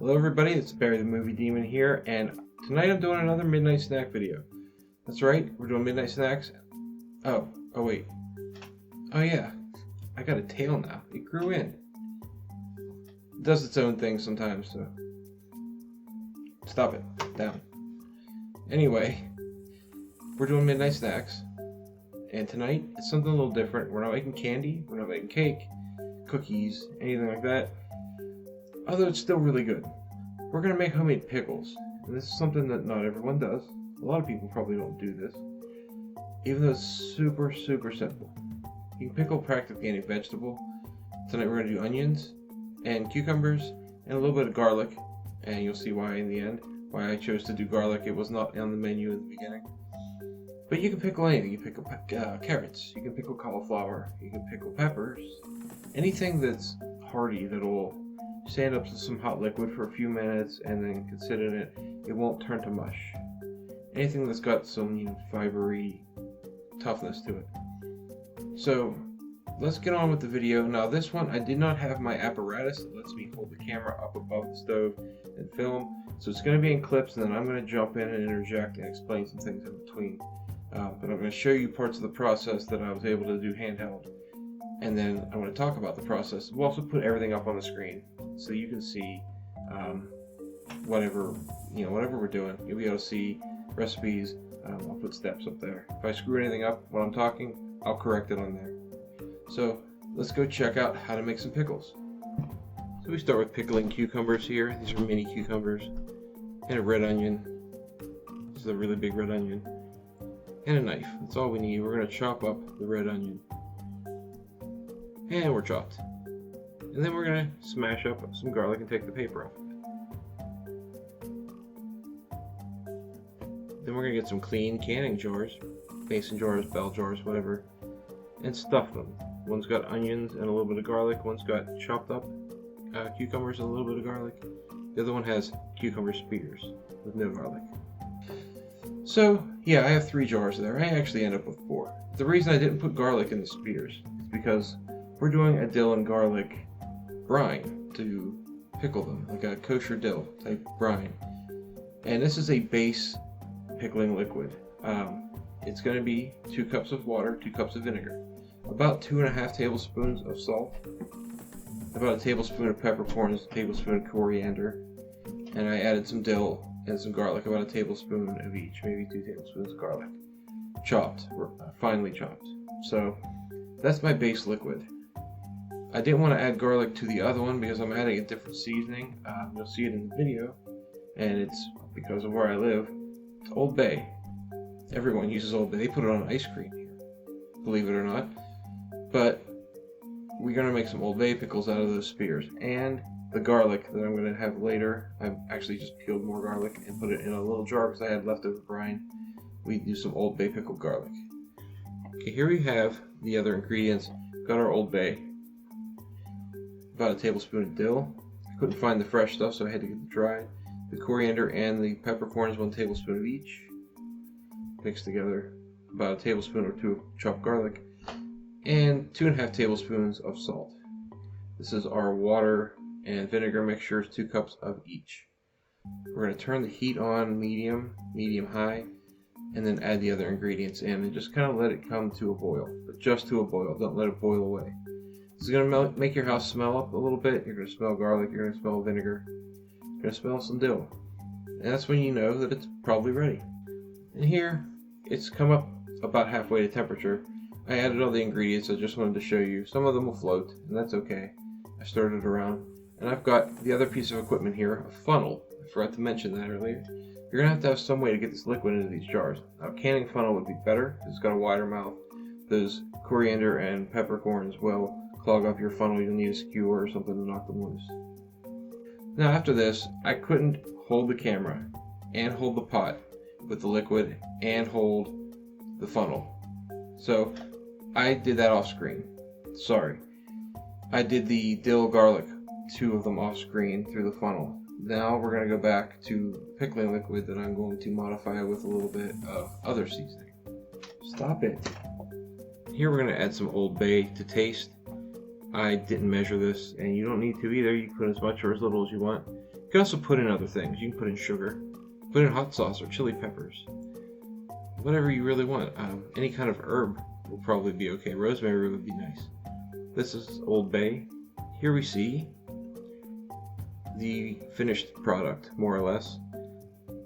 Hello everybody, it's Barry the Movie Demon here, and tonight I'm doing another midnight snack video. That's right, we're doing midnight snacks. Oh wait. Oh yeah, I got a tail now. It grew in. It does its own thing sometimes, so stop it. Down. Anyway, we're doing midnight snacks, and tonight it's something a little different. We're not making candy, we're not making cake, cookies, anything like that. Although it's still really good. We're going to make homemade pickles. And this is something that not everyone does. A lot of people probably don't do this. Even though it's super simple. You can pickle practically any vegetable. Tonight we're going to do onions and cucumbers and a little bit of garlic. And you'll see why in the end. Why I chose to do garlic. It was not on the menu in the beginning. But you can pickle anything. You pickle carrots. You can pickle cauliflower. You can pickle peppers. Anything that's hearty that'll stand up to some hot liquid for a few minutes and then can sit in it. It won't turn to mush. Anything that's got some, fibery toughness to it. So let's get on with the video. Now this one, I did not have my apparatus that lets me hold the camera up above the stove and film. So it's going to be in clips, and then I'm going to jump in and interject and explain some things in between. But I'm going to show you parts of the process that I was able to do handheld. And then I'm going to talk about the process. We'll also put everything up on the screen so you can see whatever we're doing. You'll be able to see recipes. I'll put steps up there. If I screw anything up while I'm talking, I'll correct it on there. So let's go check out how to make some pickles. So we start with pickling cucumbers here. These are mini cucumbers. And a red onion. This is a really big red onion. And a knife. That's all we need. We're going to chop up the red onion. And we're chopped. And then we're going to smash up some garlic and take the paper off of it. Then we're going to get some clean canning jars, mason jars, bell jars, whatever, and stuff them. One's got onions and a little bit of garlic. One's got chopped up cucumbers and a little bit of garlic. The other one has cucumber spears with no garlic. So, yeah, I have 3 jars there. I actually end up with 4. The reason I didn't put garlic in the spears is because we're doing a dill and garlic brine to pickle them, like a kosher dill type brine. And this is a base pickling liquid. It's going to be 2 cups of water, 2 cups of vinegar, about 2.5 tablespoons of salt, about a tablespoon of peppercorns, a tablespoon of coriander, and I added some dill and some garlic, about a tablespoon of each, maybe 2 tablespoons of garlic, chopped, finely chopped. So that's my base liquid. I didn't want to add garlic to the other one because I'm adding a different seasoning. You'll see it in the video, and it's because of where I live. It's Old Bay. Everyone uses Old Bay. They put it on ice cream here, believe it or not. But we're going to make some Old Bay pickles out of those spears. And the garlic that I'm going to have later, I've actually just peeled more garlic and put it in a little jar because I had leftover brine. We do some Old Bay pickled garlic. Okay, here we have the other ingredients. Got our Old Bay. About a tablespoon of dill. I couldn't find the fresh stuff, so I had to get the dried. The coriander and the peppercorns, 1 tablespoon of each. Mixed together. About a tablespoon or 2 of chopped garlic. And 2.5 tablespoons of salt. This is our water and vinegar mixtures, 2 cups of each. We're going to turn the heat on medium high, and then add the other ingredients in and just kind of let it come to a boil. But just to a boil, don't let it boil away. This is going to make your house smell up a little bit. You're going to smell garlic, you're going to smell vinegar, you're going to smell some dill. And that's when you know that it's probably ready. And here, it's come up about halfway to temperature. I added all the ingredients, I just wanted to show you. Some of them will float, and that's okay. I stirred it around. And I've got the other piece of equipment here, a funnel. I forgot to mention that earlier. You're going to have some way to get this liquid into these jars. Now, a canning funnel would be better, because it's got a wider mouth. Those coriander and peppercorns will clog up your funnel. You'll need a skewer or something to knock them loose. Now after this, I couldn't hold the camera and hold the pot with the liquid and hold the funnel. So I did that off screen. Sorry. I did the dill garlic, 2 of them off screen through the funnel. Now we're going to go back to pickling liquid that I'm going to modify with a little bit of other seasoning. Stop it. Here we're going to add some Old Bay to taste. I didn't measure this, and you don't need to either. You can put as much or as little as you want. You can also put in other things. You can put in sugar, put in hot sauce or chili peppers, whatever you really want. Any kind of herb will probably be okay. Rosemary would be nice. This is Old Bay. Here we see the finished product, more or less.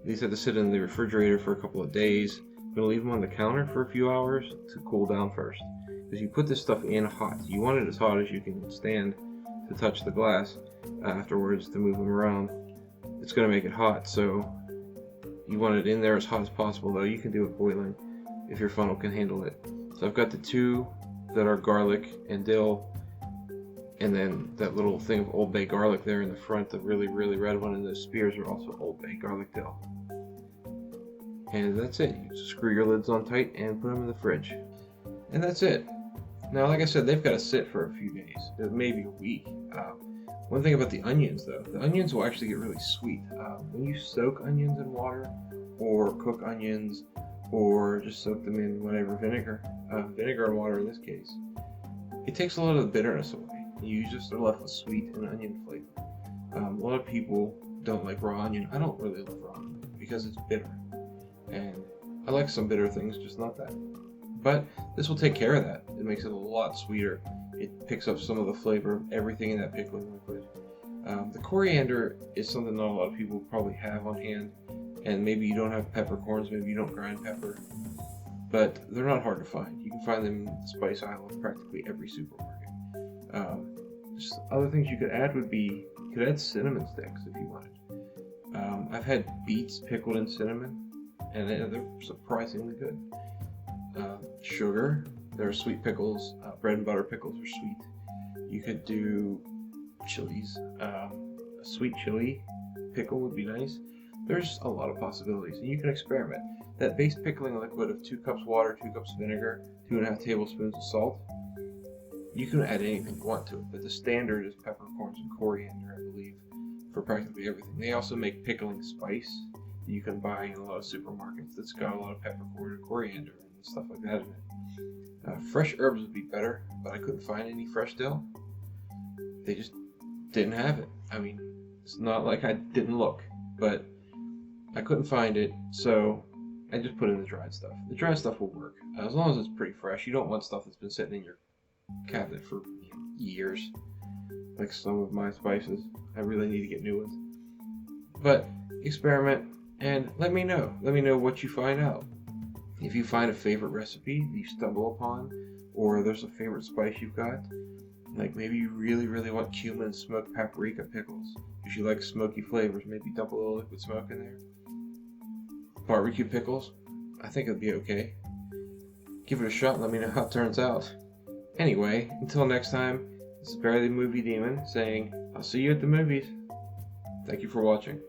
These had to sit in the refrigerator for a couple of days. I'm going to leave them on the counter for a few hours to cool down first. Because you put this stuff in hot. You want it as hot as you can stand to touch the glass afterwards to move them around. It's going to make it hot, so you want it in there as hot as possible, though you can do it boiling if your funnel can handle it. So I've got the two that are garlic and dill, and then that little thing of Old Bay garlic there in the front, the really, really red one, and the spears are also Old Bay garlic dill. And that's it. You screw your lids on tight and put them in the fridge. And that's it. Now, like I said, they've got to sit for a few days, maybe a week. One thing about the onions, though, the onions will actually get really sweet. When you soak onions in water, or cook onions, or just soak them in whatever vinegar and water in this case, it takes a lot of the bitterness away. You just are left with sweet and onion flavor. A lot of people don't like raw onion. I don't really love raw onion because it's bitter. And I like some bitter things, just not that. But this will take care of that. It makes it a lot sweeter. It picks up some of the flavor of everything in that pickling liquid. The coriander is something not a lot of people probably have on hand. And maybe you don't have peppercorns, maybe you don't grind pepper. But they're not hard to find. You can find them in the spice aisle of practically every supermarket. Just other things you could add would be, you could add cinnamon sticks if you wanted. I've had beets pickled in cinnamon, and they're surprisingly good. Sugar, there are sweet pickles, bread and butter pickles are sweet. You could do chilies, a sweet chili pickle would be nice. There's a lot of possibilities, and you can experiment. That base pickling liquid of 2 cups water, 2 cups vinegar, 2.5 tablespoons of salt, you can add anything you want to it, but the standard is peppercorns and coriander, I believe, for practically everything. They also make pickling spice that you can buy in a lot of supermarkets that's got a lot of peppercorn and coriander and stuff like that in it. Fresh herbs would be better, but I couldn't find any fresh dill. They just didn't have it. I mean, it's not like I didn't look, but I couldn't find it, so I just put in the dried stuff. The dried stuff will work, as long as it's pretty fresh. You don't want stuff that's been sitting in your cabinet for years, like some of my spices. I really need to get new ones. But experiment and let me know. Let me know what you find out. If you find a favorite recipe that you stumble upon, or there's a favorite spice you've got, like maybe you really, really want cumin and smoked paprika pickles. If you like smoky flavors, maybe dump a little liquid smoke in there. Barbecue pickles, I think it'd be okay. Give it a shot and let me know how it turns out. Anyway, until next time, this is Barry the Movie Demon saying, I'll see you at the movies. Thank you for watching.